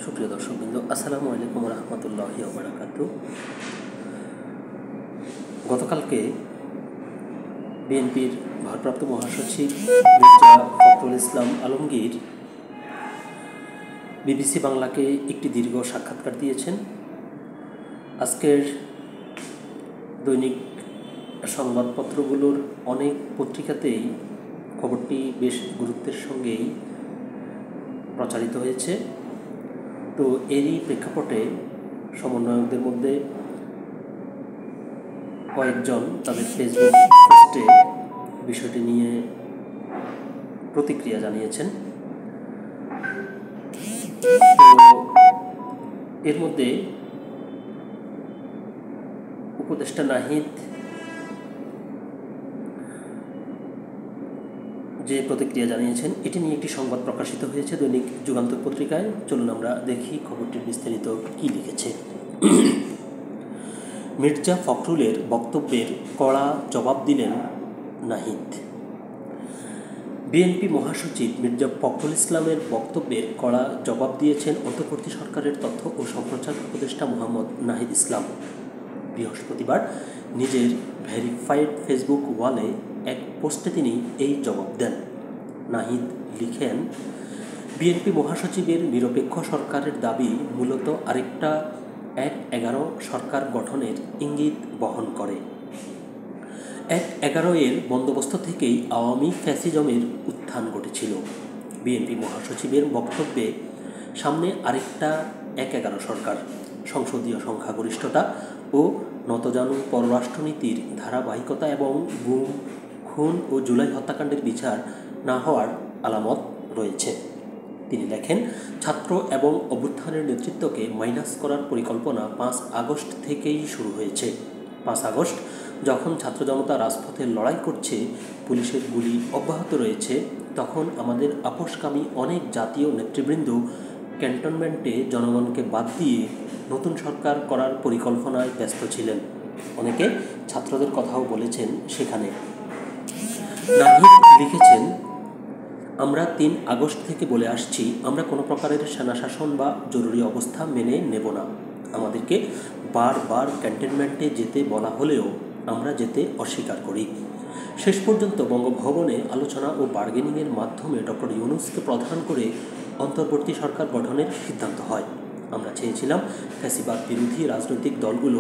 সুপ্রিয় দর্শকবৃন্দ, আসসালামু আলাইকুম রহমতুল্লাহি ওয়া বারাকাতুহু। গতকালকে বিএনপির ভারপ্রাপ্ত মহাসচিব মির্জা ফখরুল ইসলাম আলমগীর বিবিসি বাংলাকে একটি দীর্ঘ সাক্ষাৎকার দিয়েছেন। আজকের দৈনিক সংবাদপত্রগুলোর অনেক পত্রিকাতেই খবরটি বেশ গুরুত্বের সঙ্গেই প্রচারিত হয়েছে। তো এরই প্রেক্ষাপটে সমন্বয়কদের মধ্যে কয়েকজন তাদের ফেসবুক পোস্টে বিষয়টি নিয়ে প্রতিক্রিয়া জানিয়েছেন। তো এর মধ্যে উপদেষ্টা নাহিদ যে প্রতিক্রিয়া জানিয়েছেন এটি নিয়ে একটি সংবাদ প্রকাশিত হয়েছে দৈনিক যুগান্তর পত্রিকায়। চলুন আমরা দেখি খবরটির বিস্তারিত কী লিখেছে। মির্জা ফখরুলের বক্তব্যের কড়া জবাব দিলেন নাহিদ। বিএনপি মহাসচিব মির্জা ফখরুল ইসলামের বক্তব্যের কড়া জবাব দিয়েছেন অন্তর্বর্তী সরকারের তথ্য ও সম্প্রচার উপদেষ্টা মোহাম্মদ নাহিদ ইসলাম। বৃহস্পতিবার নিজের ভেরিফাইড ফেসবুক ওয়ালে এক পোস্টে তিনি এই জবাব দেন। নাহিদ লিখেন, বিএনপি মহাসচিবের নিরপেক্ষ সরকারের দাবি মূলত আরেকটা ১/১১ সরকার গঠনের ইঙ্গিত বহন করে। ১/১১ এর বন্দোবস্ত থেকেই আওয়ামী ফ্যাসিজমের উত্থান ঘটেছিল। বিএনপি মহাসচিবের বক্তব্যে সামনে আরেকটা ১/১১ সরকার, সংসদীয় সংখ্যাগরিষ্ঠতা ও নতজানু পররাষ্ট্রনীতির ধারাবাহিকতা এবং গুম, খুন ও জুলাই হত্যাকাণ্ডের বিচার না হওয়ার আলামত রয়েছে। তিনি লেখেন, ছাত্র এবং অভ্যুত্থানের নেতৃত্বকে মাইনাস করার পরিকল্পনা ৫ আগস্ট থেকেই শুরু হয়েছে। ৫ আগস্ট যখন ছাত্র জনতা রাজপথে লড়াই করছে, পুলিশের গুলি অব্যাহত রয়েছে, তখন আমাদের আপোসকামী অনেক জাতীয় নেতৃবৃন্দ ক্যান্টনমেন্টে জনগণকে বাদ দিয়ে নতুন সরকার করার পরিকল্পনায় ব্যস্ত ছিলেন। অনেকে ছাত্রদের কথাও বলেছেন সেখানে। নাহিদ লিখেছেন, আমরা ৩ আগস্ট থেকে বলে আসছি, আমরা কোনো প্রকারের সেনাশাসন বা জরুরি অবস্থা মেনে নেব না। আমাদেরকে বারবার ক্যান্টনমেন্টে যেতে বলা হলেও আমরা যেতে অস্বীকার করি। শেষ পর্যন্ত বঙ্গভবনে আলোচনা ও বার্গেনিংয়ের মাধ্যমে ডক্টর ইউনূসকে প্রধান করে অন্তর্বর্তী সরকার গঠনের সিদ্ধান্ত হয়। আমরা চেয়েছিলাম ফ্যাসিবাদ বিরোধী রাজনৈতিক দলগুলো